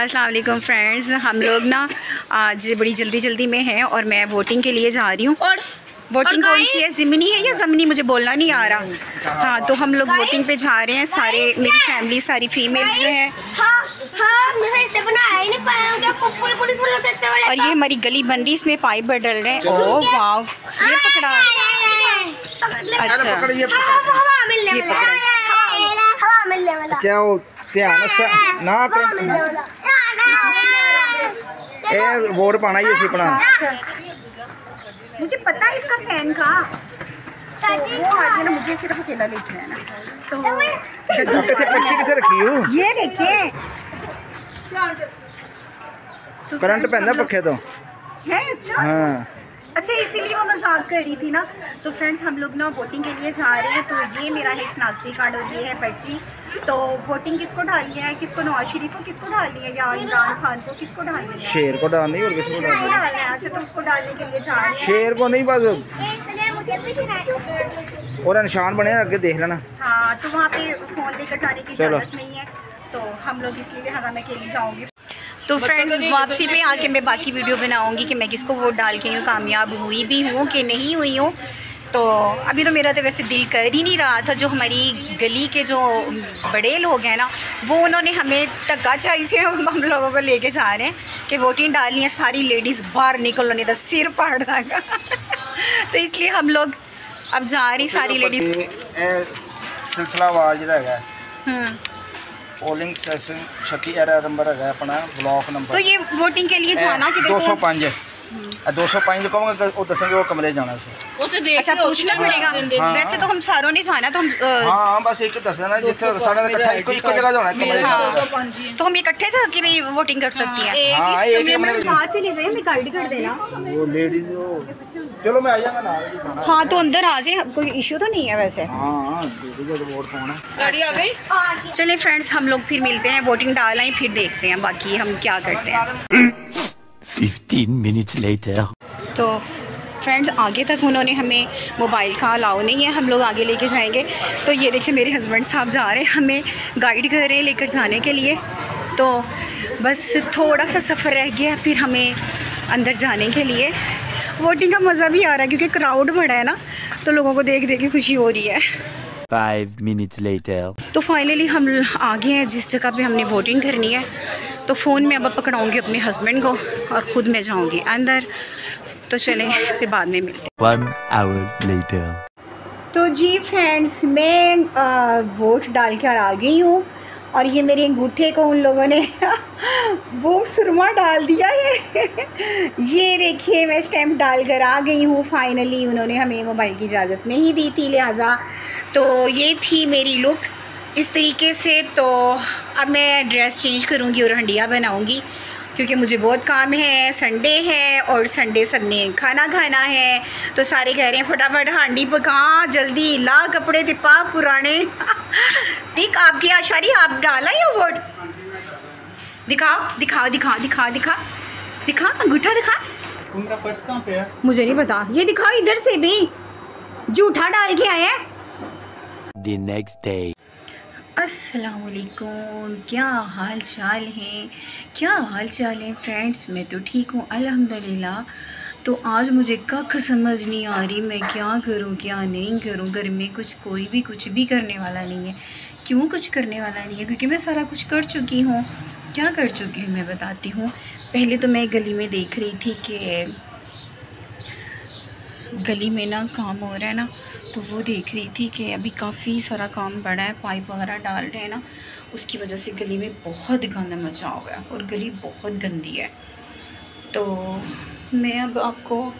अस्सलाम वालेकुम फ्रेंड्स, हम लोग ना आज बड़ी जल्दी में हैं और मैं वोटिंग के लिए जा रही हूँ। और वोटिंग कौन सी है, ज़मीनी है या ज़मीनी, मुझे बोलना नहीं आ रहा। हाँ, तो हम लोग वोटिंग पे जा रहे हैं, सारे मेरी फैमिली, सारी फीमेल्स जो है। और ये हमारी गली बन रही, इसमें पाइप डल रहे हैं। ओह वाह, ये पकड़ा। अच्छा, ये पकड़ा क्या हो ध्यान ना वोट पाना ही इसी अपना। मुझे पता है इसका फैन का, वो आज ना मुझे सिर्फ अकेला लेके आया ना, तो कितने रखी हो ये देखें, करंट पैंदा पखे तो है। अच्छा हाँ, अच्छा, इसीलिए वो मजाक कर रही थी ना। तो फ्रेंड्स, हम लोग ना वोटिंग के लिए जा रहे हैं। तो ये मेरा है शनाख्ती कार्ड और ये है पर्ची। तो वोटिंग किसको डालनी है, किसको, नवाज शरीफ को किसको डालनी है या इमरान खान को, किसको डालनी है? शेर को डालनी है और किसको डालना है? अच्छा, तो उसको डालने के लिए जा रहे हैं। शेर को नहीं, बस और निशान बने आगे देख लेना। हाँ, तो वहाँ पे फ़ोन लेकर जाने की इजाज़त नहीं है, तो हम लोग इसलिए लिहाजा मैं अकेली जाऊँगी। तो फ्रेंड्स, वापसी पे आके मैं बाकी वीडियो बनाऊंगी कि मैं किसको वोट डाल के हूँ, कामयाब हुई भी हूँ कि नहीं हुई हूँ। तो अभी तो मेरा तो वैसे दिल कर ही नहीं रहा था। जो हमारी गली के जो बड़े लोग हैं ना, वो उन्होंने हमें धक्काचाई से हम लोगों को लेके जा रहे हैं कि वोटिंग डालनी है। सारी लेडीज़ बाहर निकलो, नहीं तो सिर फाड़ देगा। तो इसलिए हम लोग अब जा रही सारी लेडीज़। सिलसिलावार जो है पोलिंग स्टेशन 36 नंबर है अपना ब्लॉक नंबर। तो ये वोटिंग के लिए जाना कि 205 205 कहूँगा वो दसेंगे वो कमरे जाना से। अच्छा, पूछना पड़ेगा। हाँ, वैसे तो हम सारों ने जाना, तो हम हाँ बस एक दसना जिथे सारा इकट्ठा एक जगह जाना कमरे। तो हम इकट्ठे जाके भी वोटिंग कर सकती हैं। हाँ, एक कमरे में साथ चले जाए, हमें गाइड कर देना। वो लेडीज चलो मैं आ जाऊंगा ना। हाँ, तो अंदर आ जाए, कोई इशू तो नहीं है वैसे। हाँ, वोट पाना। गाड़ी आ गई। चलिए फ्रेंड्स, हम लोग फिर मिलते हैं, वोटिंग डाल आए, फिर देखते हैं बाकी हम क्या करते हैं। 15 minutes later. तो फ्रेंड्स, आगे तक उन्होंने हमें मोबाइल का अलाउ नहीं है, हम लोग आगे लेके जाएंगे। तो ये देखिए, मेरे हस्बैंड साहब जा रहे हैं, हमें गाइड कर रहे हैं लेकर जाने के लिए। तो बस थोड़ा सा सफ़र रह गया, फिर हमें अंदर जाने के लिए। वोटिंग का मज़ा भी आ रहा है क्योंकि क्राउड बड़ा है ना, तो लोगों को देख देख के खुशी हो रही है। 5 minutes later. तो फाइनली हम आ गए हैं जिस जगह पे हमने वोटिंग करनी है। तो फ़ोन में अब पकड़ाऊँगी अपने हस्बैंड को और ख़ुद मैं जाऊँगी अंदर। तो चलें, फिर बाद में मिलते हैं। 1 hour later. तो जी फ्रेंड्स, मैं वोट डाल कर आ गई हूँ और ये मेरे अंगूठे को उन लोगों ने वो सुरमा डाल दिया है। ये देखिए, मैं स्टैम्प डाल कर आ गई हूँ। फाइनली उन्होंने हमें मोबाइल की इजाज़त नहीं दी थी, लिहाजा तो ये थी मेरी लुक इस तरीके से। तो अब मैं ड्रेस चेंज करूँगी और हंडिया बनाऊँगी क्योंकि मुझे बहुत काम है। संडे है और संडे सब ने खाना खाना है, तो सारे कह रहे हैं फटाफट हांडी पका, जल्दी ला कपड़े ते पा पुराने। ठीक, आपकी आशारी, आप डाला या वोट? दिखाओ दिखाओ दिखाओ दिखाओ दिखा दिखा अंगूठा दिखा। उनका पर्स कहाँ पे है? मुझे नहीं पता, ये दिखाओ इधर से भी जूठा डाल के आए हैं। The next day. अस्सलामुअलैकुम, क्या हाल चाल है, क्या हाल चाल है फ्रेंड्स? मैं तो ठीक हूँ अल्हम्दुलिल्लाह। तो आज मुझे कख समझ नहीं आ रही, मैं क्या करूँ क्या नहीं करूँ। घर में कोई भी कुछ भी करने वाला नहीं है। क्यों कुछ करने वाला नहीं है? क्योंकि मैं सारा कुछ कर चुकी हूँ। क्या कर चुकी हूँ मैं बताती हूँ। पहले तो मैं गली में देख रही थी कि गली में ना काम हो रहा है ना, तो वो देख रही थी कि अभी काफ़ी सारा काम बढ़ा है, पाइप वगैरह डाल रहे हैं ना, उसकी वजह से गली में बहुत गंदा मचा हुआ है और गली बहुत गंदी है। तो मैं अब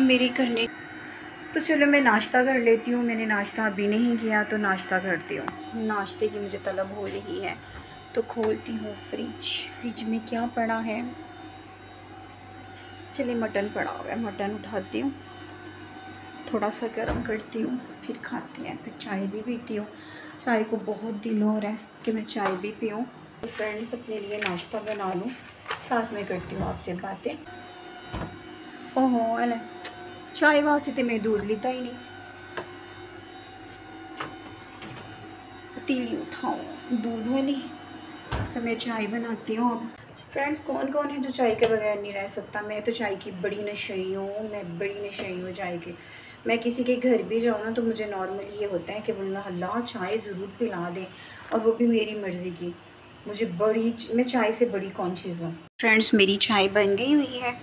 मेरे करने, तो चलो मैं नाश्ता कर लेती हूँ। मैंने नाश्ता अभी नहीं किया, तो नाश्ता करती हूँ। नाश्ते की मुझे तलब हो रही है, तो खोलती हूँ फ्रिज में क्या पड़ा है। चलिए, मटन पड़ा हुआ है, मटन उठाती हूँ, थोड़ा सा गर्म करती हूँ, फिर खाते हैं। फिर चाय भी पीती हूँ। चाय को बहुत दिल हो रहा है कि मैं चाय भी पीऊँ। तो फ्रेंड्स, अपने लिए नाश्ता बना लूँ, साथ में करती हूँ आपसे बातें। ओहो अल चाय वास्ते मैं दूध लेता ही नहीं। पतीली उठाऊँ दूध वाली, तो मैं चाय बनाती हूँ। फ्रेंड्स, कौन कौन है जो चाय के बगैर नहीं रह सकता। मैं तो चाय की बड़ी नशई हूँ, मैं बड़ी नशई हूँ चाय की। मैं किसी के घर भी जाऊँ ना तो मुझे नॉर्मली ये होता है कि अल्लाह चाय ज़रूर पिला दें, और वो भी मेरी मर्ज़ी की। मैं चाय से बड़ी कॉन्शियस हूँ। फ्रेंड्स, मेरी चाय बन गई हुई है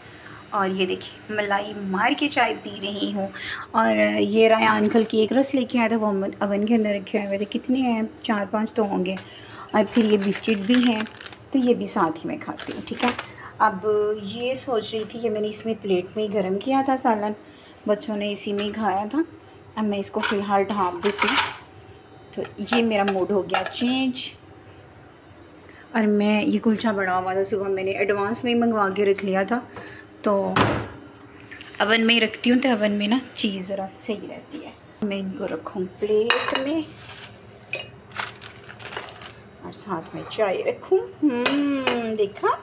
और ये देखिए मलाई मार के चाय पी रही हूँ। और ये रायान कल केक रस लेके आया था, वो अवन के अंदर रखे हुए थे। कितने हैं, 4-5 तो होंगे। और फिर ये बिस्किट भी हैं, तो ये भी साथ ही मैं खाती हूँ, ठीक है। अब ये सोच रही थी कि मैंने इसमें प्लेट में ही गर्म किया था सालन, बच्चों ने इसी में ही खाया था। अब मैं इसको फ़िलहाल ढाँप देती हूँ। तो ये मेरा मूड हो गया चेंज। और मैं ये कुलचा बना हुआ था, सुबह मैंने एडवांस में ही मंगवा के रख लिया था, तो अवन में ही रखती हूँ, तो अवन में ना चीज़ ज़रा सही रहती है। मैं इनको रखूँ प्लेट में और साथ में चाय रखूँ। देखा,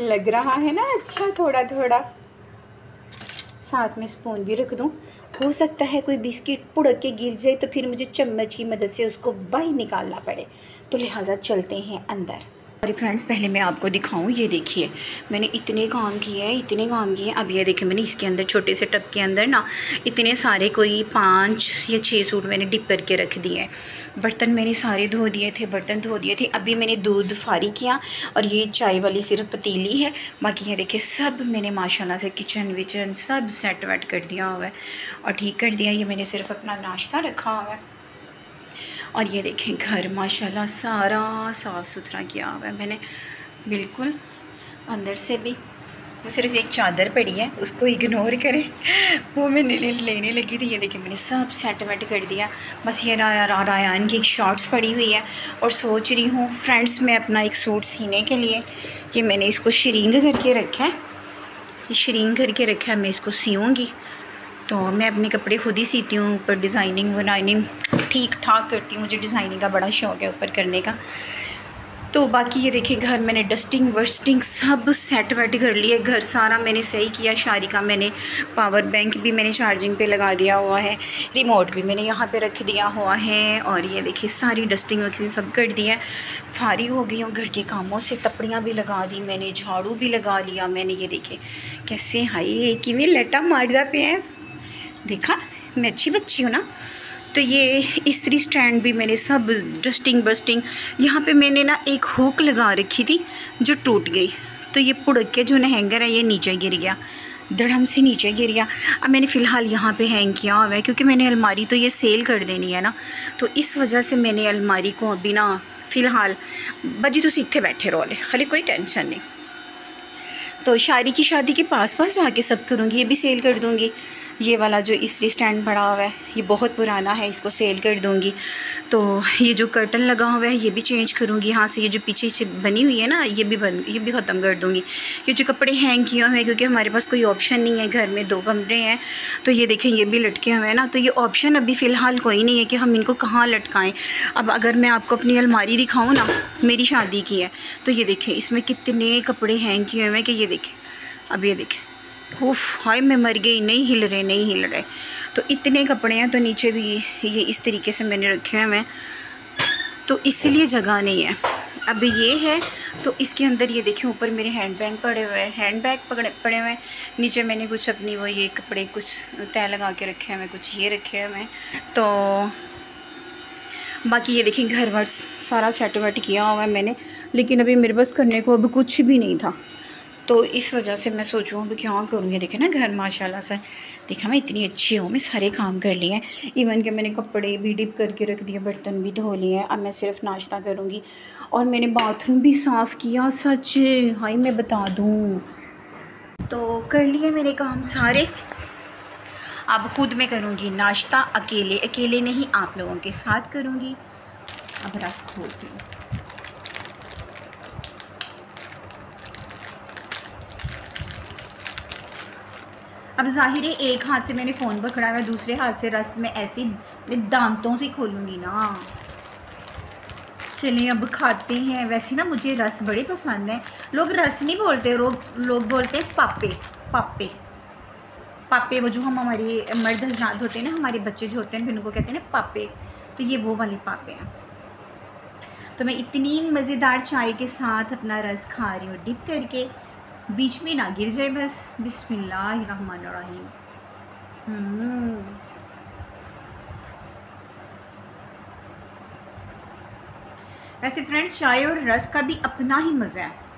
लग रहा है ना अच्छा थोड़ा थोड़ा। साथ में स्पून भी रख दूँ। हो सकता है कोई बिस्किट पुड़क के गिर जाए तो फिर मुझे चम्मच की मदद से उसको बाहर निकालना पड़े, तो लिहाजा चलते हैं अंदर। अरे फ्रेंड्स, पहले मैं आपको दिखाऊं, ये देखिए मैंने इतने काम किए हैं। अब ये देखिए मैंने इसके अंदर छोटे से टब के अंदर ना इतने सारे कोई 5 या 6 सूट मैंने डिप करके रख दिए हैं। बर्तन मैंने सारे धो दिए थे। अभी मैंने दूध फारी किया और ये चाय वाली सिर्फ पतीली है। बाकी ये देखिए सब मैंने माशाल्लाह से किचन विचन सब सेट वेट कर दिया हुआ है और ठीक कर दिया। ये मैंने सिर्फ अपना नाश्ता रखा हुआ है। और ये देखें घर माशाल्लाह सारा साफ़ सुथरा किया हुआ है मैंने, बिल्कुल अंदर से भी। वो सिर्फ एक चादर पड़ी है, उसको इग्नोर करें, वो मैं लेने लगी थी। ये देखिए मैंने सब सेट वेट कर दिया। बस ये रायान की एक शॉर्ट्स पड़ी हुई है और सोच रही हूँ फ्रेंड्स मैं अपना एक सूट सीने के लिए, ये मैंने इसको श्रिंक करके रखा है, मैं इसको सीऊँगी। तो मैं अपने कपड़े खुद ही सीती हूँ, ऊपर डिज़ाइनिंग वनाइनिंग ठीक ठाक करती हूँ। मुझे डिज़ाइनिंग का बड़ा शौक़ है ऊपर करने का। तो बाकी ये देखिए घर मैंने डस्टिंग वस्टिंग सब सेट वेट कर लिया। घर सारा मैंने सही किया। शारी का मैंने पावर बैंक भी मैंने चार्जिंग पे लगा दिया हुआ है, रिमोट भी मैंने यहाँ पे रख दिया हुआ है। और ये देखिए सारी डस्टिंग वस्टिंग सब कर दी है। फारी हो गई हूँ घर के कामों से, तपड़ियाँ भी लगा दी मैंने, झाड़ू भी लगा लिया मैंने। ये देखिए कैसे हाई किमें लटा मारदा पे है, देखा मैं अच्छी बच्ची हूँ ना। तो ये इस्त्री स्टैंड भी मैंने सब डस्टिंग बस्टिंग। यहाँ पे मैंने ना एक हुक लगा रखी थी जो टूट गई, तो ये पुड़क के जो ना हैंगर है ये नीचे गिर गया, धड़म से नीचे गिर गया। अब मैंने फ़िलहाल यहाँ पे हैंग किया हुआ है क्योंकि मैंने अलमारी तो ये सेल कर देनी है ना, तो इस वजह से मैंने अलमारी को अभी ना फ़िलहाल बजी तुम इत्थे बैठे रहो, हाले कोई टेंशन नहीं। तो शारी की शादी के पास जाके सब करूँगी, ये भी सेल कर दूँगी। ये वाला जो इस्त्री स्टैंड पड़ा हुआ है ये बहुत पुराना है, इसको सेल कर दूँगी। तो ये जो कर्टन लगा हुआ है ये भी चेंज करूँगी। यहाँ से ये जो पीछे से बनी हुई है ना ये भी ख़त्म कर दूँगी। ये जो कपड़े हैंग किए हुए हैं क्योंकि हमारे पास कोई ऑप्शन नहीं है, घर में 2 कमरे हैं, तो ये देखें ये भी लटके हुए हैं ना, तो ये ऑप्शन अभी फ़िलहाल कोई नहीं है कि हम इनको कहाँ लटकाएँ। अब अगर मैं आपको अपनी अलमारी दिखाऊँ ना, मेरी शादी की है, तो ये देखें इसमें कितने कपड़े हैंग किए हुए हैं कि ये देखें, अब ये देखें, उफ हाय मैं मर गई, नहीं हिल रहे। तो इतने कपड़े हैं, तो नीचे भी ये इस तरीके से मैंने रखे हुए हैं, तो इसलिए जगह नहीं है। अब ये है तो इसके अंदर ये देखिए ऊपर मेरे हैंड बैग पड़े हुए हैं। नीचे मैंने कुछ अपनी वो ये कपड़े कुछ तय लगा के रखे हैं, कुछ ये रखे हुए हैं। तो बाकी ये देखिए घर वर सारा सेट वेट किया हुआ है मैंने, लेकिन अभी मेरे पास करने को अब कुछ भी नहीं था, तो इस वजह से मैं सोचूँ अभी क्या करूँगी। देखे ना घर माशाल्लाह से, देखा मैं इतनी अच्छी हूँ, मैं सारे काम कर लिए हैं। इवन के मैंने कपड़े भी डिप करके रख दिए, बर्तन भी धो लिए हैं। अब मैं सिर्फ नाश्ता करूँगी और मैंने बाथरूम भी साफ़ किया, सच हाय मैं बता दूँ। तो कर लिए मेरे काम सारे। अब खुद मैं करूँगी नाश्ता, अकेले नहीं आप लोगों के साथ करूँगी। अब रस खोलती हूँ। अब ज़ाहिर है एक हाथ से मैंने फ़ोन पकड़ा हुआ है, दूसरे हाथ से रस में ऐसी दांतों से खोलूँगी ना। चलिए अब खाते हैं। वैसे ना मुझे रस बड़े पसंद है। लोग रस नहीं बोलते, लोग बोलते हैं पापे। वो जो हम हमारी मर्द हजरात होते हैं ना, हमारे बच्चे जो होते हैं फिर उनको कहते हैं ना पापे, तो ये वो वाले पापे हैं। तो मैं इतनी मज़ेदार चाय के साथ अपना रस खा रही हूँ डिप करके, बीच में ना गिर जाए बस। बिस्मिल्लाहिर्रहमानिर्रहीम। वैसे फ्रेंड्स चाय और रस का भी अपना ही मज़ा है।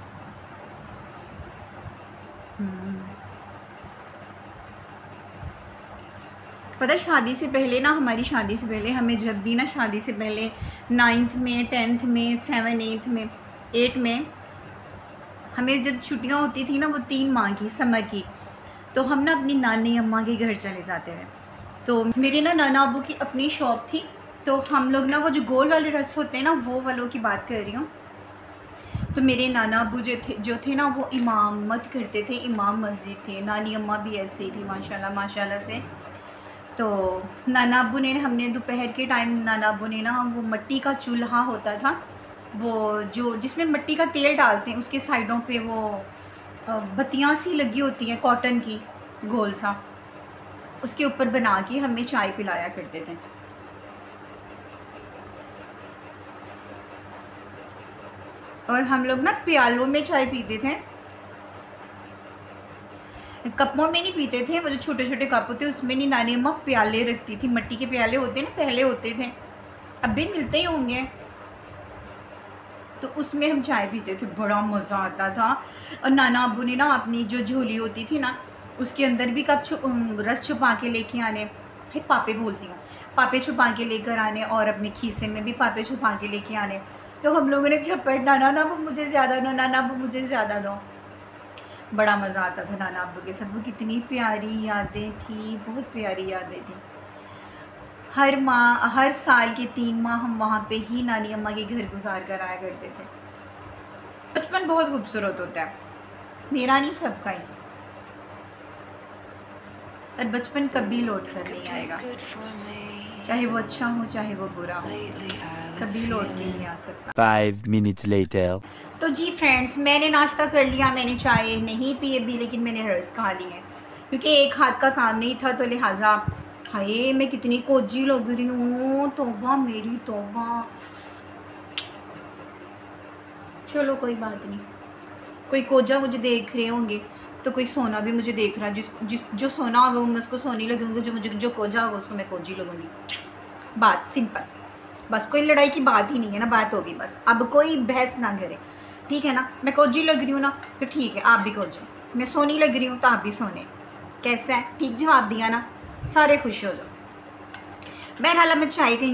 पता है शादी से पहले ना, हमारी शादी से पहले हमें जब भी ना शादी से पहले 9th में 10th में 7 8 में 8 में हमें जब छुट्टियां होती थी ना, वो 3 माह की समर की, तो हम ना अपनी नानी अम्मा के घर चले जाते थे। तो मेरे ना नाना अबू की अपनी शॉप थी, तो हम लोग ना वो जो गोल वाले रस होते हैं ना, वो वालों की बात कर रही हूँ। तो मेरे नाना अबू जो थे ना, वो इमामत करते थे, इमाम मस्जिद थे। नानी अम्मा भी ऐसे ही थी माशाल्लाह माशाल्लाह से। तो नाना अबू ने, हमने दोपहर के टाइम नाना अबू ने ना, वो मिट्टी का चूल्हा होता था, वो जो जिसमें मिट्टी का तेल डालते हैं, उसके साइडों पे वो बत्तियाँ सी लगी होती हैं कॉटन की, गोल सा, उसके ऊपर बना के हमें चाय पिलाया करते थे। और हम लोग ना प्यालों में चाय पीते थे, कपों में नहीं पीते थे। वो जो छोटे छोटे कप होते उसमें नहीं, नानी अम्मा प्याले रखती थी, मिट्टी के प्याले होते हैं ना, पहले होते थे, अब भी मिलते ही होंगे, तो उसमें हम चाय पीते थे, बड़ा मज़ा आता था। और नाना अब्बू ने ना अपनी जो झोली होती थी ना, उसके अंदर भी कप रस छुपा के लेके आने, पापे बोलती हूँ, पापे छुपा के लेकर आने, और अपने खीसे में भी पापे छुपा के लेके आने। तो हम लोगों ने झपट, नाना अब्बू मुझे ज़्यादा दो, नाना अब्बू मुझे ज़्यादा दो। बड़ा मज़ा आता था नाना अब्बू के साथ। वो कितनी प्यारी यादें थी, बहुत प्यारी यादें थी। हर साल के 3 माह हम वहाँ पे ही नानी अम्मा के घर गुजार कर आया करते थे। बचपन बहुत खूबसूरत होता है, मेरा नहीं, सबका ही। और बचपन कभी लौट कर नहीं आएगा, चाहे वो अच्छा हो चाहे वो बुरा हो, कभी लौट के नहीं आ सकता। 5 minutes later. तो जी फ्रेंड्स, मैंने नाश्ता कर लिया, मैंने चाय नहीं पी अभी, लेकिन मैंने रस खा लिए, क्योंकि एक हाथ का काम नहीं था, तो लिहाजा हाय मैं कितनी कोजी लग रही हूँ, तौबा मेरी तौबा। चलो कोई बात नहीं, कोई कोजा मुझे देख रहे होंगे, तो कोई सोना भी मुझे देख रहा है, जो सोना होगा मैं उसको सोनी लगूंगी, जो कोजा होगा उसको मैं कोजी लगूंगी। बात सिंपल, बस कोई लड़ाई की बात ही नहीं है ना, बात होगी बस, अब कोई बहस ना करे, ठीक है ना। मैं कोजी लग रही हूँ ना, तो ठीक है, आप भी कोजे। मैं सोनी लग रही हूँ तो आप भी सोने। कैसा है, ठीक जवाब दिया ना, सारे खुश हो जाओ। बहरहाल मैं चाय का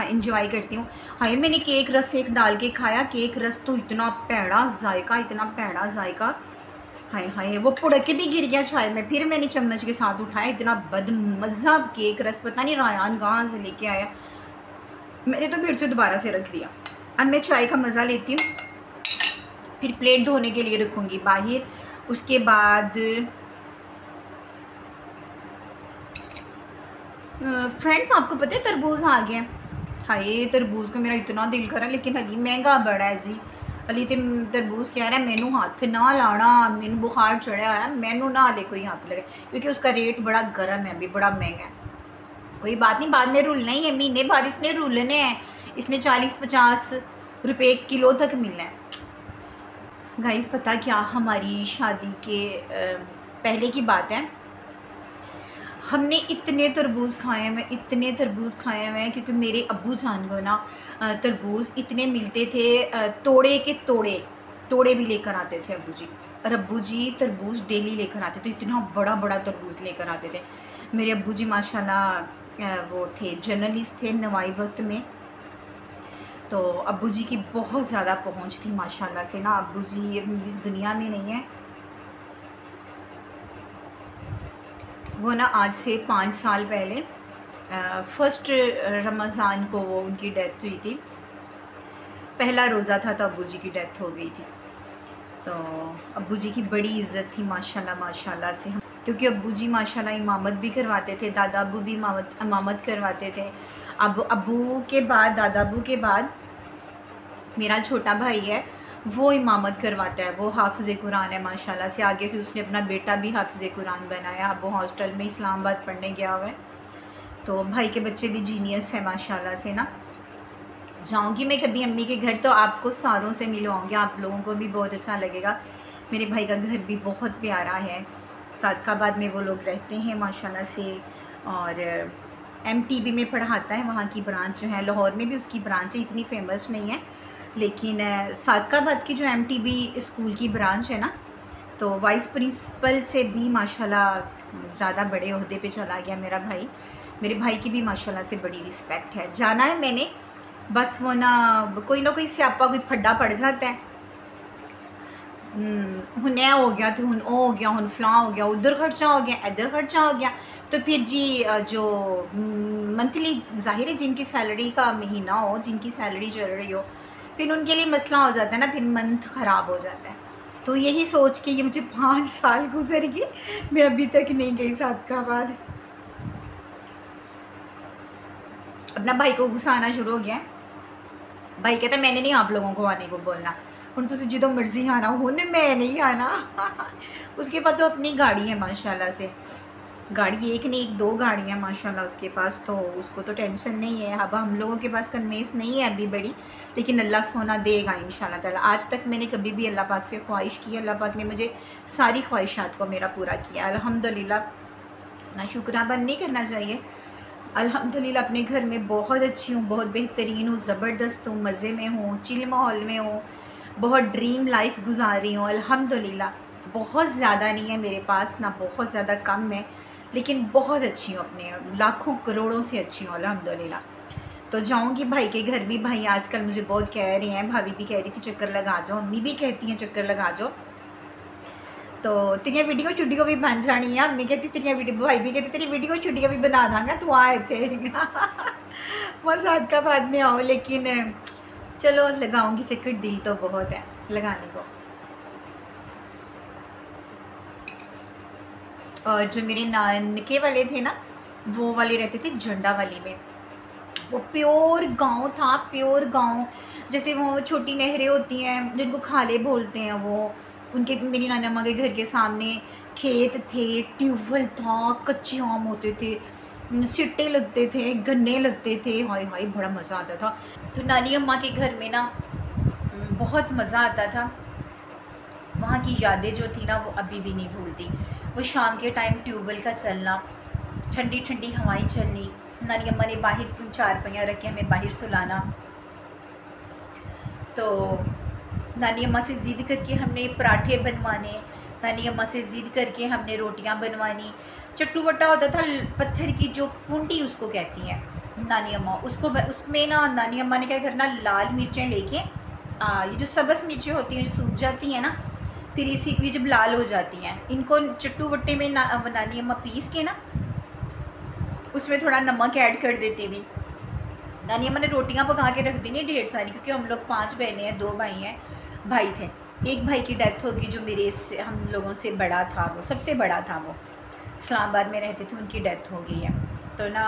इंजॉय करती हूँ। हाय मैंने केक रस एक डाल के खाया, केक रस तो इतना पैड़ा जायका, इतना पैड़ा जायका, हाय हाय वो पुड़क के भी गिर गया चाय में। फिर मैंने चम्मच के साथ उठाया, इतना बदमज़ा केक रस, पता नहीं रायान कहाँ से लेके आया, मैंने तो फिर से दोबारा से रख दिया। अब मैं चाय का मज़ा लेती हूँ, फिर प्लेट धोने के लिए रखूँगी बाहर। उसके बाद फ्रेंड्स आपको पता है तरबूज आ गया। हाय तरबूज को मेरा इतना दिल करा, लेकिन अली महंगा बड़ा है जी। अली तो तरबूज कह रहा है मैनू हाथ ना लाना, मैनू बुखार चढ़ा है, मैनू ना ले कोई हाथ लगे, क्योंकि उसका रेट बड़ा गर्म है, अभी बड़ा महंगा है। कोई बात नहीं, बाद में रुलना ही है, महीने बाद इसने रुलने हैं, इसने 40-50 रुपये किलो तक मिलना है। गाइस पता क्या, हमारी शादी के पहले की बात है, हमने इतने तरबूज खाए हैं, इतने तरबूज खाए हुए हैं, क्योंकि मेरे अब्बू जान को ना तरबूज इतने मिलते थे, तोड़े के तोड़े भी लेकर आते थे अब्बू जी। और अब्बू जी तरबूज डेली लेकर आते थे, इतना बड़ा बड़ा तरबूज लेकर आते थे। मेरे अब्बू जी माशाल्लाह वो थे, जर्नलिस्ट थे नवाई वक्त में, तो अब्बू जी की बहुत ज़्यादा पहुंच थी माशाल्लाह से ना। अब्बू जी इस दुनिया में नहीं है, वो ना आज से 5 साल पहले फर्स्ट रमज़ान को वो उनकी डेथ हुई थी। पहला रोज़ा था तो अब्बू जी की डेथ हो गई थी। तो अब्बू जी की बड़ी इज़्ज़त थी माशाल्लाह माशाल्लाह से, क्योंकि अब्बू जी माशाल्लाह इमामत भी करवाते थे, दादा अब्बू भी इमामत करवाते थे। अब अब्बू के बाद, दादा अब्बू के बाद मेरा छोटा भाई है, वो इमामत करवाता है, वो हाफ़िज़ कुरान है माशाल्लाह से। आगे से उसने अपना बेटा भी हाफ़िज़ कुरान बनाया, अब वो हॉस्टल में इस्लामाबाद पढ़ने गया हुआ है। तो भाई के बच्चे भी जीनियस है माशाल्लाह से ना। जाऊंगी मैं कभी अम्मी के घर तो आपको सारों से मिलवाऊंगी, आप लोगों को भी बहुत अच्छा लगेगा। मेरे भाई का घर भी बहुत प्यारा है, सादकाबाद में वो लोग रहते हैं माशाल्लाह से, और MTB में पढ़ाता है, वहाँ की ब्रांच जो है। लाहौर में भी उसकी ब्रांच है, इतनी फेमस नहीं है, लेकिन सादकाबाद की जो MTB स्कूल की ब्रांच है ना, तो वाइस प्रिंसिपल से भी माशाल्लाह ज़्यादा बड़े ओहदे पे चला गया मेरा भाई। मेरे भाई की भी माशाल्लाह से बड़ी रिस्पेक्ट है। जाना है मैंने, बस वो ना कोई स्यापा कोई फड्डा पड़ जाता है, हुन ए हो गया तो हुन ओ हो गया, हुन फलां हो गया, उधर खर्चा हो गया, इधर खर्चा हो गया, तो फिर जी जो मंथली ज़ाहिर है जिनकी सैलरी का महीना हो, जिनकी सैलरी चल रही हो, फिर उनके लिए मसला हो जाता है ना, फिर मंथ ख़राब हो जाता है। तो यही सोच के ये मुझे 5 साल गुजर गए, मैं अभी तक नहीं गई सादकाबाद। अपना भाई को गुस्सा आना शुरू हो गया। भाई कहता है मैंने नहीं आप लोगों को आने को बोलना, हूँ तुम जो मर्जी आना हूँ, मैं नहीं आना। उसके पास तो अपनी गाड़ी है माशाल्लाह से, गाड़ी एक नहीं एक 2 गाड़ियाँ माशाल्लाह उसके पास, तो उसको तो टेंशन नहीं है। अब हम लोगों के पास कन्वेंस नहीं है अभी बड़ी, लेकिन अल्लाह सोना देगा इंशाल्लाह ताला। आज तक मैंने कभी भी अल्लाह पाक से ख्वाहिश की, अल्लाह पाक ने मुझे सारी ख्वाहिशात को मेरा पूरा किया अल्हम्दुलिल्लाह। ना शुक्राना नहीं करना चाहिए, अल्हम्दुलिल्लाह अपने घर में बहुत अच्छी हूँ, बहुत बेहतरीन हूँ, ज़बरदस्त हूँ, मज़े में हूँ, चिल माहौल में हूँ, बहुत ड्रीम लाइफ गुजार रही हूँ अल्हम्दुलिल्लाह। बहुत ज़्यादा नहीं है मेरे पास, ना बहुत ज़्यादा कम है, लेकिन बहुत अच्छी हूँ, अपने लाखों करोड़ों से अच्छी हूँ अल्हम्दुलिल्लाह। तो जाऊँगी भाई के घर भी। भाई आजकल मुझे बहुत कह रहे हैं, भाभी भी कह रही थी चक्कर लगा जाओ, अम्मी भी कहती हैं चक्कर लगा जाओ, तो तेरिया वीडियो छुट्टियों भी बन जानी है। अम्मी कहती तेरिया वीडियो, भाई भी कहती तेरी वीडियो छुट्टियाँ भी बना दांगा, तू आए थे वह सादकाबाद में आओ, लेकिन चलो लगाऊंगी चक्कर, दिल तो बहुत है लगाने को। और जो मेरे नानके वाले थे ना, वो वाले रहते थे झंडा वाली में, वो प्योर गांव था, प्योर गांव। जैसे वो छोटी नहरें होती हैं जिनको खाले बोलते हैं, वो उनके मेरी नानी अम्मा के घर के सामने खेत थे, ट्यूबवेल था, कच्चे आम होते थे, सिट्टे लगते थे, गन्ने लगते थे, हाय हाय बड़ा मज़ा आता था। तो नानी अम्मा के घर में ना बहुत मज़ा आता था। वहाँ की यादें जो थी ना वो अभी भी नहीं भूलती। वो शाम के टाइम ट्यूबवेल का चलना, ठंडी ठंडी हवाएं चलनी, नानी अम्मा ने बाहर 4 पहियाँ रख के हमें बाहर सुलाना, तो नानी अम्मा से ज़िद करके हमने पराठे बनवाने, नानी अम्मा से ज़िद करके हमने रोटियां बनवानी। चट्टू वट्टा होता था पत्थर की, जो कुंडी उसको कहती हैं नानी अम्मा, उसको उसमें ना नानी अम्मा ने क्या करना, लाल मिर्चें लेके ये जो सबस मिर्चें होती हैं जो सूख जाती हैं ना, फिर इसी की जब लाल हो जाती हैं, इनको चट्टू वट्टे में नानी अम्मा पीस के ना उसमें थोड़ा नमक ऐड कर देती थी। नानी अम्मा ने रोटियां पका के रख दी नहीं ढेर सारी, क्योंकि हम लोग 5 बहनें हैं, 2 भाई हैं, भाई थे। एक भाई की डेथ होगी जो मेरे से हम लोगों से बड़ा था, वो सबसे बड़ा था, वो इस्लामाबाद में रहते थे, उनकी डेथ हो गई है। तो ना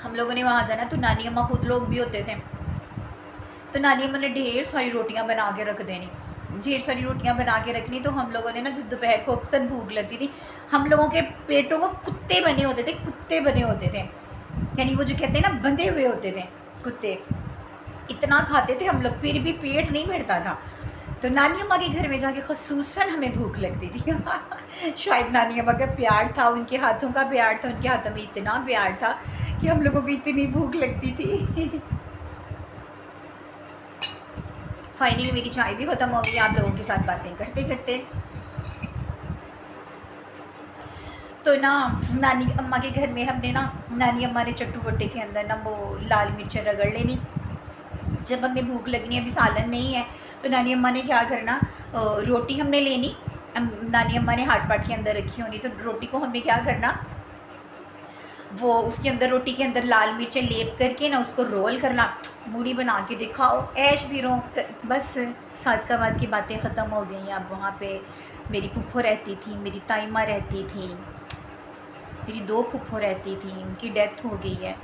हम लोगों ने वहाँ जाना, तो नानी अम्मा खुद लोग भी होते थे, तो नानी अम्मा ने ढेर सारी रोटियां बना के रख देनी, ढेर सारी रोटियां बना के रखनी। तो हम लोगों ने ना जब दोपहर को अक्सर भूख लगती थी, हम लोगों के पेटों को कुत्ते बने होते थे, कुत्ते बने होते थे, यानी वो जो कहते हैं ना बंधे हुए होते थे कुत्ते, इतना खाते थे हम लोग, फिर भी पेट नहीं भरता था। तो नानी अम्मा के घर में जाके ख़ुसूसन हमें भूख लगती थी शायद नानी अम्मा का प्यार था, उनके हाथों का प्यार था, उनके हाथों में इतना प्यार था कि हम लोगों को इतनी भूख लगती थी। फाइनली मेरी चाय भी ख़त्म हो गई आप लोगों के साथ बातें करते करते। तो ना नानी अम्मा के घर में हमने ना, नानी अम्मा ने चट्टू वट्टे के अंदर ना वो लाल मिर्चें रगड़ लेनी। जब हमें भूख लगनी है, अभी सालन नहीं है, तो नानी अम्मा ने क्या करना, रोटी हमने लेनी, नानी अम्मा ने हाट पाट के अंदर रखी होनी, तो रोटी को हमने क्या करना, वो उसके अंदर रोटी के अंदर लाल मिर्चें लेप करके ना उसको रोल करना, मूढ़ी बना के दिखाओ, ऐश भी रो। बस सादकाबाद की बातें ख़त्म हो गई। अब वहाँ पे मेरी फुफ्फो रहती थी, मेरी ताईमा रहती थी, मेरी 2 फुफ्फो रहती थी, उनकी डेथ हो गई है।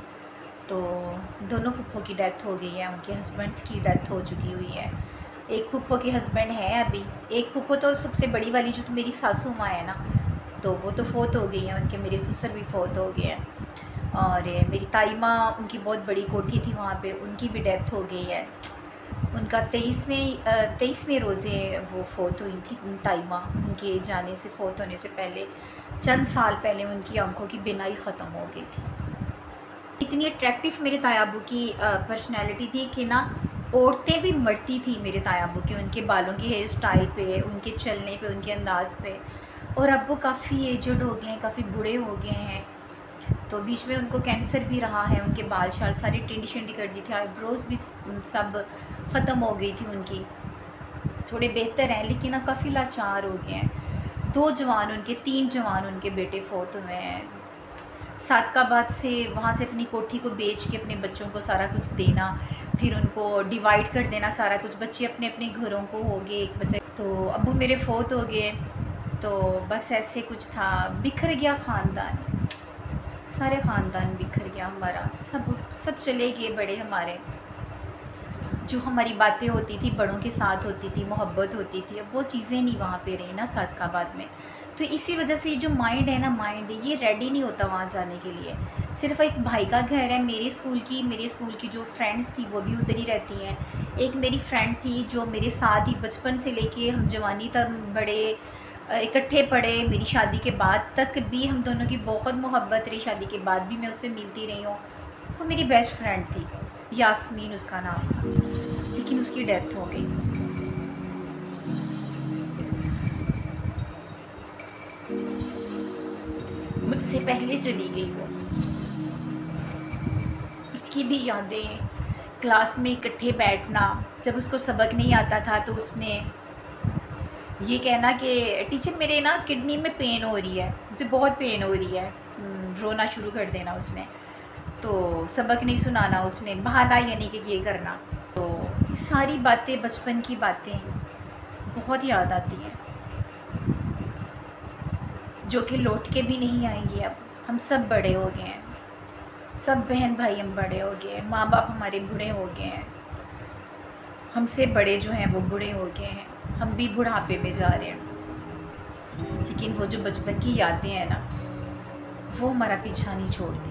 तो दोनों फुफ्फो की डेथ हो गई है, उनके हस्बैंड्स की डेथ हो चुकी हुई है। एक फुफ्फो के हस्बैंड है अभी, एक फुफ्फो तो सबसे बड़ी वाली जो तो मेरी सासू माँ है ना, तो वो तो फोत हो गई है, उनके मेरे ससुर भी फोत हो गए हैं। और मेरी ताई माँ, उनकी बहुत बड़ी कोठी थी वहाँ पे, उनकी भी डेथ हो गई है। उनका 23वें रोज़े वो फ़ौत हुई थी ताई माँ। उनके जाने से, फ़ौत होने से पहले चंद साल पहले उनकी आंखों की बिनाई ख़त्म हो गई थी। इतनी अट्रैक्टिव मेरे तायाबू की पर्सनैलिटी थी कि ना औरतें भी मरती थी मेरे तायाबू के, उनके बालों की हेयर स्टाइल पे, उनके चलने पे, उनके अंदाज़ पे। और अब वो काफ़ी एजड हो गए हैं, काफ़ी बूढ़े हो गए हैं। तो बीच में उनको कैंसर भी रहा है, उनके बाल शाल सारी टिंडी शिंडी कर दी थी, आईब्रोज़ भी सब ख़त्म हो गई थी उनकी। थोड़े बेहतर हैं लेकिन अब काफ़ी लाचार हो गए हैं। 2 जवान उनके, 3 जवान उनके बेटे फ़ौत हुए हैं। सादकाबाद से, वहाँ से अपनी कोठी को बेच के अपने बच्चों को सारा कुछ देना, फिर उनको डिवाइड कर देना सारा कुछ, बच्चे अपने अपने घरों को हो गए, एक बच्चे। तो अबू मेरे फ़ौत हो गए, तो बस ऐसे कुछ था, बिखर गया ख़ानदान, सारे ख़ानदान बिखर गया हमारा, सब चले गए बड़े हमारे। जो हमारी बातें होती थी, बड़ों के साथ होती थी, मोहब्बत होती थी, अब वो चीज़ें नहीं वहाँ पे रही ना सादकाबाद में। तो इसी वजह से ये जो माइंड है ना, माइंड ये रेडी नहीं होता वहाँ जाने के लिए। सिर्फ एक भाई का घर है, मेरे स्कूल की जो फ्रेंड्स थी वो भी उधर ही रहती हैं। एक मेरी फ्रेंड थी जो मेरे साथ ही बचपन से लेके हम जवानी तक बड़े इकट्ठे पढ़े, मेरी शादी के बाद तक भी हम दोनों की बहुत मोहब्बत रही, शादी के बाद भी मैं उससे मिलती रही हूँ। वो मेरी बेस्ट फ्रेंड थी, यास्मीन उसका नाम था, लेकिन उसकी डेथ हो गई। मुझसे पहले चली गई वो। उसकी भी यादें, क्लास में इकट्ठे बैठना, जब उसको सबक नहीं आता था तो उसने ये कहना कि टीचर मेरे ना किडनी में पेन हो रही है, मुझे बहुत पेन हो रही है, रोना शुरू कर देना उसने। तो सबक नहीं सुनाना उसने, बहाना यानी कि ये करना। तो सारी बातें, बचपन की बातें बहुत याद आती हैं, जो कि लौट के भी नहीं आएंगी। अब हम सब बड़े हो गए हैं, सब बहन भाई हम बड़े हो गए हैं, माँ बाप हमारे बूढ़े हो गए हैं, हमसे बड़े जो हैं वो बूढ़े हो गए हैं, हम भी बुढ़ापे में जा रहे हैं। लेकिन वो जो बचपन की यादें हैं ना, वो हमारा पीछा नहीं छोड़ती।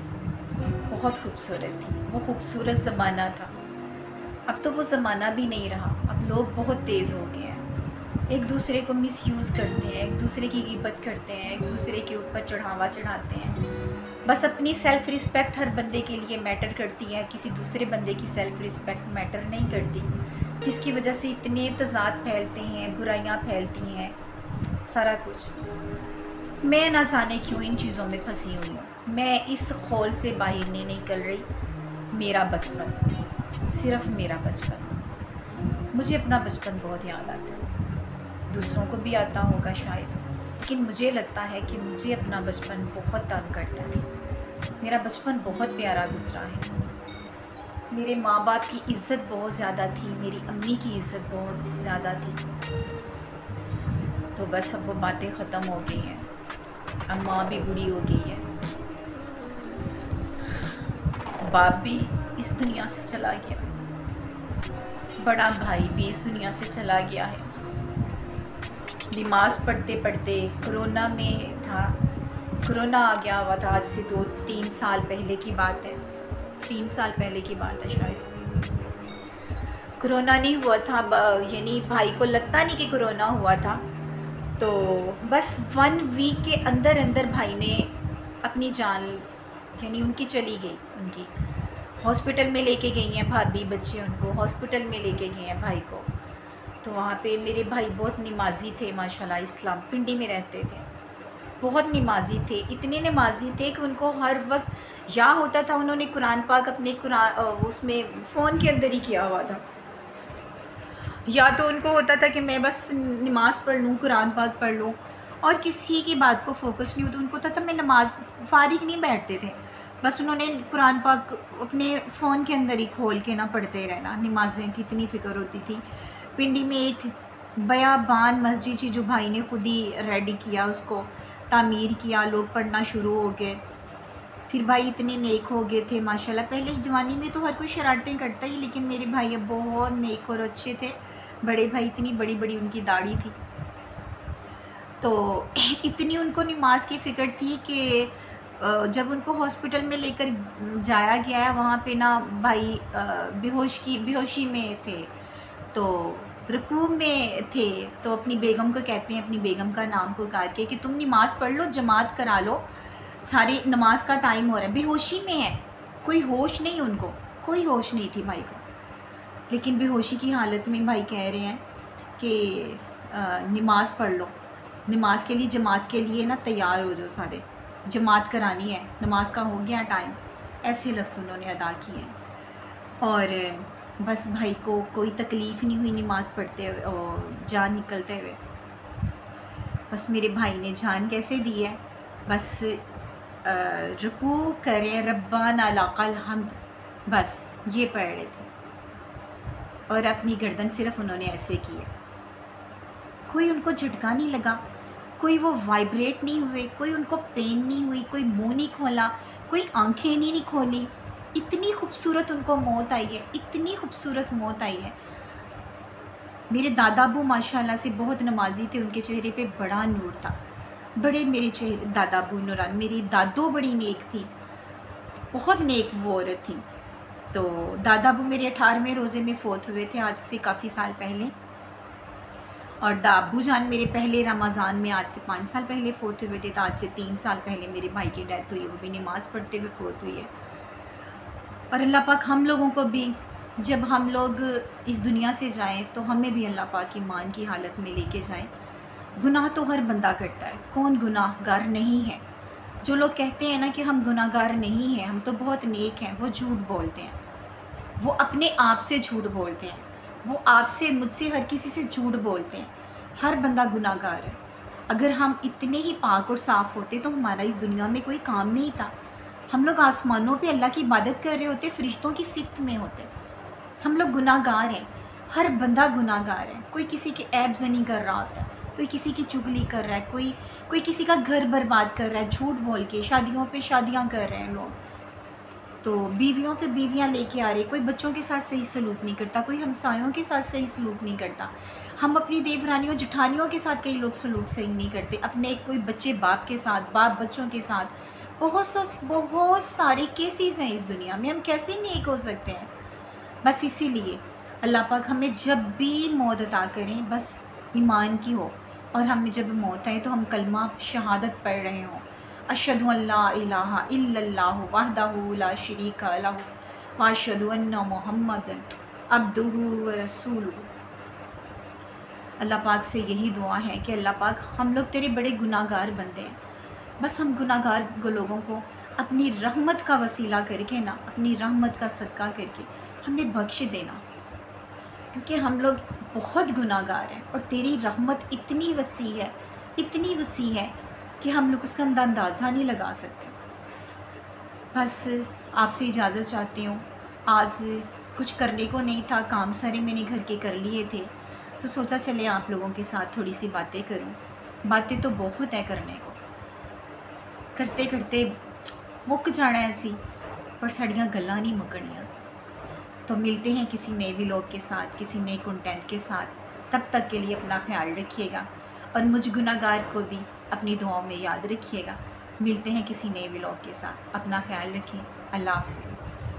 बहुत खूबसूरत थी, वो खूबसूरत ज़माना था। अब तो वो ज़माना भी नहीं रहा। अब लोग बहुत तेज़ हो गए हैं, एक दूसरे को मिसयूज़ करते हैं, एक दूसरे की गिबत करते हैं, एक दूसरे के ऊपर चढ़ावा चढ़ाते हैं। बस अपनी सेल्फ़ रिस्पेक्ट हर बंदे के लिए मैटर करती है, किसी दूसरे बंदे की सेल्फ़ रिस्पेक्ट मैटर नहीं करती, जिसकी वजह से इतने तज़ाद फैलते हैं, बुराइयाँ फैलती हैं, सारा कुछ। मैं ना जाने क्यों इन चीज़ों में फंसी हुई हूँ। मैं इस खौल से बाहर नहीं निकल रही। मेरा बचपन, सिर्फ मेरा बचपन, मुझे अपना बचपन बहुत याद आता है। दूसरों को भी आता होगा शायद, लेकिन मुझे लगता है कि मुझे अपना बचपन बहुत तंग करता है। मेरा बचपन बहुत प्यारा गुजरा है। मेरे माँ बाप की इज़्ज़त बहुत ज़्यादा थी, मेरी अम्मी की इज़्ज़त बहुत ज़्यादा थी। तो बस अब वो बातें ख़त्म हो गई हैं। अब माँ भी बूढ़ी हो गई है, बाप भी इस दुनिया से चला गया, बड़ा भाई भी इस दुनिया से चला गया है। नमाज़ पढ़ते पढ़ते कोरोना में था, कोरोना आ गया हुआ था। आज से 2-3 साल पहले की बात है, 3 साल पहले की बात है शायद। कोरोना नहीं हुआ था, यानी भाई को लगता नहीं कि कोरोना हुआ था। तो बस 1 वीक के अंदर अंदर भाई ने अपनी जान, यानी उनकी चली गई। उनकी हॉस्पिटल में लेके गई हैं भाभी, बच्चे उनको हॉस्पिटल में लेके गए हैं भाई को। तो वहाँ पे मेरे भाई बहुत नमाजी थे माशाल्लाह, इस्लाम पिंडी में रहते थे, बहुत नमाजी थे। इतने नमाजी थे कि उनको हर वक्त या होता था उन्होंने कुरान पाक अपने उसमें फ़ोन के अंदर ही किया हुआ था, या तो उनको होता था कि मैं बस नमाज़ पढ़ लूँ, कुरान पाक पढ़ लूँ, और किसी की बात को फोकस नहीं होता। उनको होता था मैं नमाज फारिग नहीं बैठते थे, बस उन्होंने कुरान पाक अपने फ़ोन के अंदर ही खोल के ना पढ़ते रहना। नमाज़ें की इतनी फ़िक्र होती थी। पिंडी में एक बयाबान मस्जिद थी जो भाई ने खुद ही रेडी किया, उसको तामीर किया, लोग पढ़ना शुरू हो गए। फिर भाई इतने नेक हो गए थे माशाल्लाह। पहले जवानी में तो हर कोई शरारतें करता ही, लेकिन मेरे भाई अब बहुत नेक और अच्छे थे। बड़े भाई, इतनी बड़ी बड़ी उनकी दाढ़ी थी, तो इतनी उनको नमाज की फ़िक्र थी कि जब उनको हॉस्पिटल में लेकर जाया गया है, वहाँ पे ना भाई बेहोशी में थे, तो रुकू में थे, तो अपनी बेगम को कहते हैं, अपनी बेगम का नाम पुकार के कि तुम नमाज़ पढ़ लो, जमात करा लो, सारी नमाज का टाइम हो रहा है। बेहोशी में है, कोई होश नहीं, उनको कोई होश नहीं थी भाई को, लेकिन बेहोशी की हालत में भाई कह रहे हैं कि नमाज़ पढ़ लो, नमाज के लिए जमात के लिए ना तैयार हो जाओ, सारे जमात करानी है, नमाज का हो गया टाइम। ऐसे लफ्ज़ उन्होंने अदा किए और बस भाई को कोई तकलीफ़ नहीं हुई नमाज़ पढ़ते हुए और जान निकलते हुए। बस मेरे भाई ने जान कैसे दी है, बस रुकू करें रब्बाना लाकल हम्द, बस ये पढ़ रहे थे और अपनी गर्दन सिर्फ उन्होंने ऐसे की है। कोई उनको झटका नहीं लगा, कोई वो वाइब्रेट नहीं हुए, कोई उनको पेन नहीं हुई, कोई मुंह नहीं खोला, कोई आंखें नहीं खोली। इतनी खूबसूरत उनको मौत आई है, इतनी खूबसूरत मौत आई है। मेरे दादा अबू माशाल्लाह से बहुत नमाजी थे, उनके चेहरे पे बड़ा नूर था, बड़े मेरे चेहरे दादा अबू नूरान। मेरी दादो बड़ी नेक थी, बहुत नेक वो औरत थी। तो दादा अबू मेरे 18वें रोज़े में फ़ौत हुए थे, आज से काफ़ी साल पहले, और दाबू जान मेरे पहले रमज़ान में आज से 5 साल पहले फ़ौत हुए थे। तो आज से 3 साल पहले मेरे भाई की डेथ हुई, वो भी नमाज़ पढ़ते हुए फ़ौत हुई है। और अल्लाह पाक हम लोगों को भी, जब हम लोग इस दुनिया से जाएं तो हमें भी अल्लाह पाक ईमान की हालत में लेके जाएं। गुनाह तो हर बंदा करता है, कौन गुनाहगार नहीं है। जो लोग कहते हैं ना कि हम गुनाहगार नहीं हैं, हम तो बहुत नेक हैं, वो झूठ बोलते हैं, वो अपने आप से झूठ बोलते हैं, वो आपसे मुझसे हर किसी से झूठ बोलते हैं। हर बंदा गुनाहगार है। अगर हम इतने ही पाक और साफ़ होते तो हमारा इस दुनिया में कोई काम नहीं था। हम लोग आसमानों पे अल्लाह की इबादत कर रहे होते, फ़रिश्तों की सिफ्त में होते। हम लोग गुनाहगार हैं, हर बंदा गुनाहगार है। कोई किसी के ऐब ज़नी कर रहा होता है, कोई किसी की चुगली कर रहा है, कोई किसी का घर बर्बाद कर रहा है झूठ बोल के, शादियों पे शादियां कर रहे हैं लोग, तो बीवियों पे बीवियां लेके आ रहे, कोई बच्चों के साथ सही सलूक नहीं करता, कोई हमसायों के साथ सही सलूक नहीं करता। हम अपनी देवरानियों जेठानियों के साथ कई लोग सलूक सही नहीं करते, अपने कोई बच्चे बाप के साथ, बाप बच्चों के साथ। बहुत सारे केसेस हैं इस दुनिया में, हम कैसे नेक हो सकते हैं। बस इसीलिए अल्लाह पाक हमें जब भी मौत अता करें बस ईमान की हो, और हमें जब मौत आए तो हम कलमा शहादत पढ़ रहे हों, अशहदु अल्ला इलाहा इल्लल्लाहु वहदहु ला शरीका लहु व अशहदु अन्ना मुहम्मदन अब्दुहु व रसूलुहु। अल्लाह पाक से यही दुआ है कि अल्लाह पाक हम लोग तेरे बड़े गुनाहगार बंदे हैं, बस हम गुनाहगार लोगों को अपनी रहमत का वसीला करके ना, अपनी रहमत का सदका करके हमें बख्श देना, क्योंकि हम लोग बहुत गुनाहगार हैं और तेरी रहमत इतनी वसी है, इतनी वसी है कि हम लोग उसका अंदाज़ा नहीं लगा सकते। बस आपसे इजाज़त चाहती हूँ। आज कुछ करने को नहीं था, काम सारे मैंने घर के कर लिए थे, तो सोचा चले आप लोगों के साथ थोड़ी सी बातें करूँ। बातें तो बहुत है करने को, करते करते मुक जाना ऐसी, पर साड़ियाँ गल्लां नहीं मुकनियाँ। तो मिलते हैं किसी नए व्लॉग के साथ, किसी नए कंटेंट के साथ। तब तक के लिए अपना ख्याल रखिएगा और मुझ गुनाहगार को भी अपनी दुआओं में याद रखिएगा। मिलते हैं किसी नए व्लॉग के साथ, अपना ख्याल रखिए। अल्लाह हाफ़िज़।